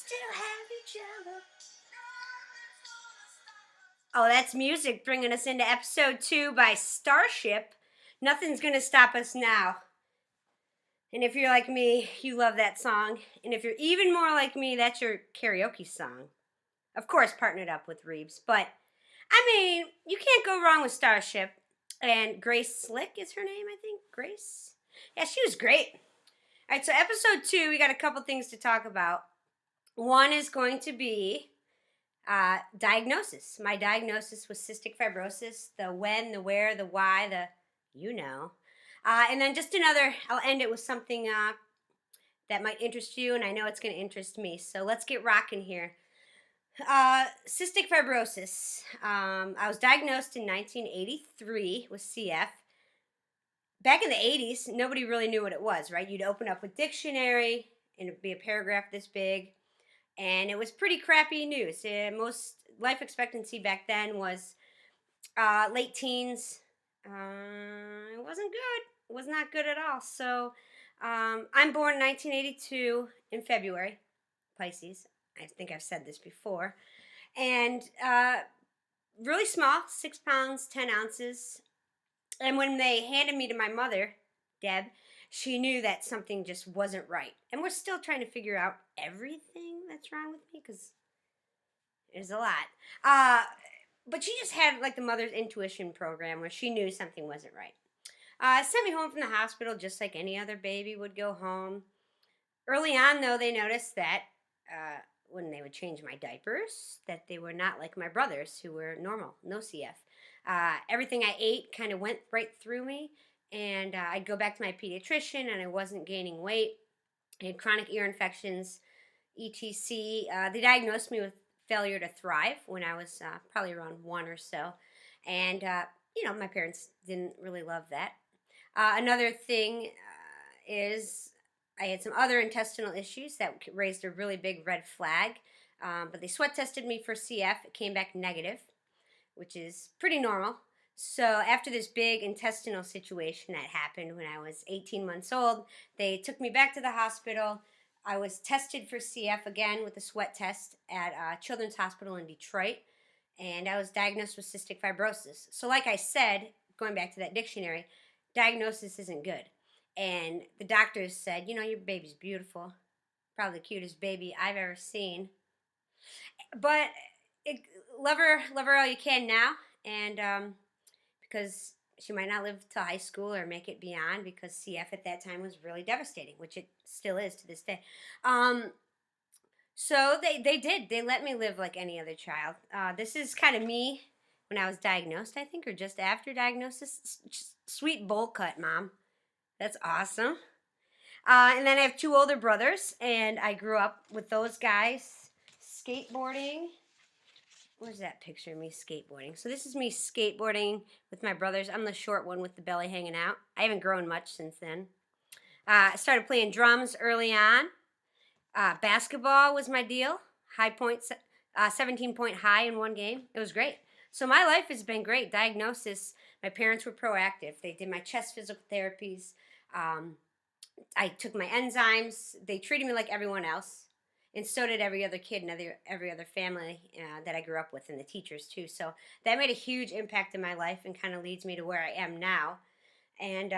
still have each other. Oh, that's music bringing us into episode 2 by Starship. Nothing's gonna stop us now. And if you're like me, you love that song. And if you're even more like me, that's your karaoke song. Of course, partnered up with Reeves. But, I mean, you can't go wrong with Starship. And Grace Slick is her name, I think. Grace? Yeah, she was great. All right, so episode 2, we got a couple things to talk about. One is going to be diagnosis. My diagnosis was cystic fibrosis. The when, the where, the why, the you know. And then just another, I'll end it with something that might interest you, and I know it's going to interest me. So let's get rocking here. Cystic fibrosis. I was diagnosed in 1983 with CF. Back in the 80s, nobody really knew what it was, right? You'd open up a dictionary, and it'd be a paragraph this big, and it was pretty crappy news. Most life expectancy back then was late teens. It wasn't good. It was not good at all. So I'm born in 1982 in February, Pisces. I think I've said this before. And really small, 6 pounds, 10 ounces. And when they handed me to my mother, Deb, she knew that something just wasn't right. And we're still trying to figure out everything that's wrong with me because there's a lot. But she just had like the mother's intuition program where she knew something wasn't right. Sent me home from the hospital just like any other baby would go home. Early on, though, they noticed that when they would change my diapers, that they were not like my brothers who were normal, no CF. Everything I ate kind of went right through me, and I'd go back to my pediatrician, and I wasn't gaining weight. I had chronic ear infections, etc. They diagnosed me with failure to thrive when I was probably around 1 or so, and my parents didn't really love that. Another thing is I had some other intestinal issues that raised a really big red flag, but they sweat tested me for CF. It came back negative, which is pretty normal. So after this big intestinal situation that happened when I was 18 months old, they took me back to the hospital. I was tested for CF again with a sweat test at Children's Hospital in Detroit, and I was diagnosed with cystic fibrosis. So like I said, going back to that dictionary, diagnosis isn't good. And the doctors said, your baby's beautiful, probably the cutest baby I've ever seen. But love her all you can now, and because she might not live to high school or make it beyond, because CF at that time was really devastating, which it still is to this day. So they did. They let me live like any other child. This is kind of me when I was diagnosed, I think, or just after diagnosis. Sweet bowl cut, Mom. That's awesome. And then I have 2 older brothers, and I grew up with those guys skateboarding. Where's that picture of me skateboarding? So this is me skateboarding with my brothers. I'm the short one with the belly hanging out. I haven't grown much since then. I started playing drums early on. Basketball was my deal. High points, 17-point high in one game. It was great. So my life has been great. Diagnosis, my parents were proactive. They did my chest physical therapies. I took my enzymes. They treated me like everyone else. And so did every other kid and every other family that I grew up with, and the teachers too. So that made a huge impact in my life and kind of leads me to where I am now. And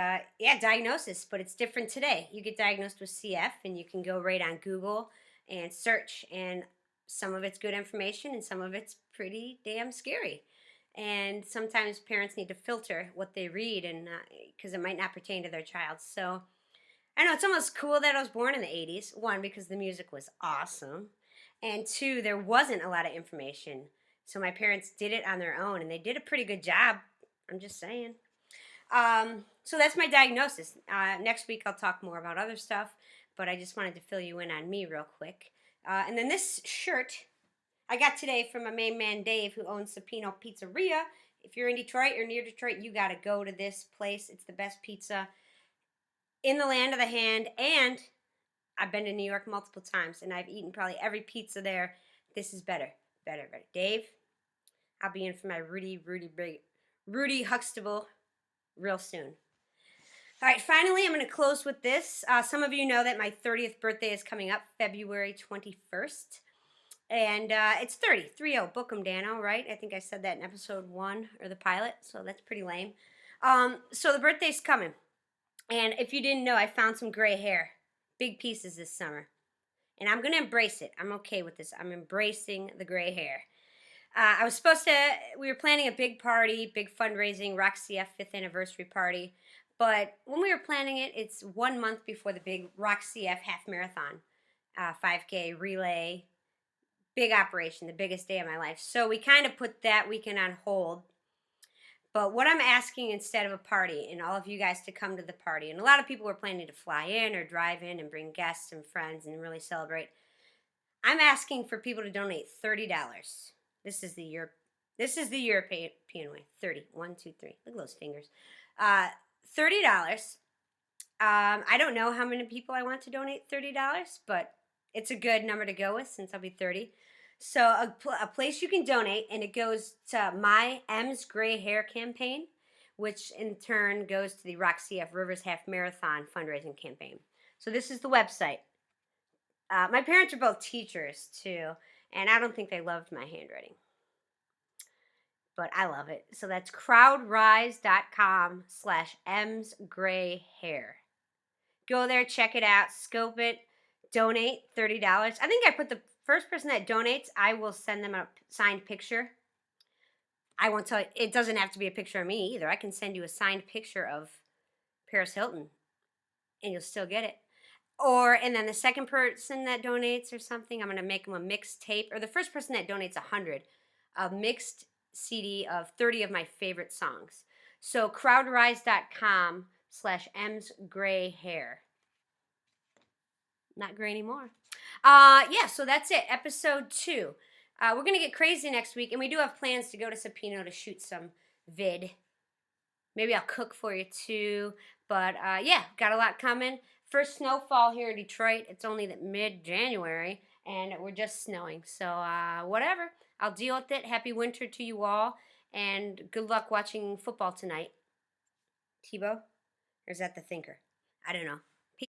diagnosis, but it's different today. You get diagnosed with CF, and you can go right on Google and search, and some of it's good information, and some of it's pretty damn scary. And sometimes parents need to filter what they read, and because it might not pertain to their child. So I know it's almost cool that I was born in the 80s. 1, because the music was awesome, and 2, there wasn't a lot of information. So my parents did it on their own, and they did a pretty good job. I'm just saying. So that's my diagnosis. Next week I'll talk more about other stuff, but I just wanted to fill you in on me real quick. And then this shirt I got today from my main man Dave, who owns Supino Pizzeria. If you're in Detroit or near Detroit, you got to go to this place. It's the best pizza in the land of the hand, and I've been to New York multiple times, and I've eaten probably every pizza there. This is better. Dave, I'll be in for my Rudy Huxtable real soon. All right, finally, I'm going to close with this. Some of you know that my 30th birthday is coming up February 21st. And it's 30, 30. Book 'em, Dano, right? I think I said that in episode 1 or the pilot, so that's pretty lame. So the birthday's coming. And if you didn't know, I found some gray hair. Big pieces this summer. And I'm going to embrace it. I'm okay with this. I'm embracing the gray hair. We were planning a big party, big fundraising, Rock CF 5th anniversary party. But when we were planning it, it's 1 month before the big Rock CF half marathon, 5K relay, big operation, the biggest day of my life. So we kind of put that weekend on hold. But what I'm asking instead of a party, and all of you guys to come to the party, and a lot of people were planning to fly in or drive in and bring guests and friends and really celebrate. I'm asking for people to donate $30. This is the European way. 30. 1, 2, 3. Look at those fingers. $30. I don't know how many people I want to donate $30, but it's a good number to go with since I'll be 30. So a place you can donate, and it goes to my M's Gray Hair campaign, which in turn goes to the Rock CF Rivers Half Marathon fundraising campaign. So this is the website. My parents are both teachers too, and I don't think they loved my handwriting. But I love it. So that's crowdrise.com/msgrayhair. Go there, check it out, scope it, donate $30. I think I put the first person that donates, I will send them a signed picture. I won't tell you, it doesn't have to be a picture of me either. I can send you a signed picture of Paris Hilton, and you'll still get it. And then the second person that donates or something, I'm going to make them a mixed tape. Or the first person that donates 100, a mixed CD of 30 of my favorite songs. So crowdrise.com/msgrayhair. Not gray anymore. Yeah, so that's it. Episode 2. We're going to get crazy next week, and we do have plans to go to Supino to shoot some vid. Maybe I'll cook for you too. But yeah, got a lot coming. First snowfall here in Detroit. It's only mid-January, and we're just snowing. So whatever. I'll deal with it. Happy winter to you all, and good luck watching football tonight. Tebow? Or is that the thinker? I don't know.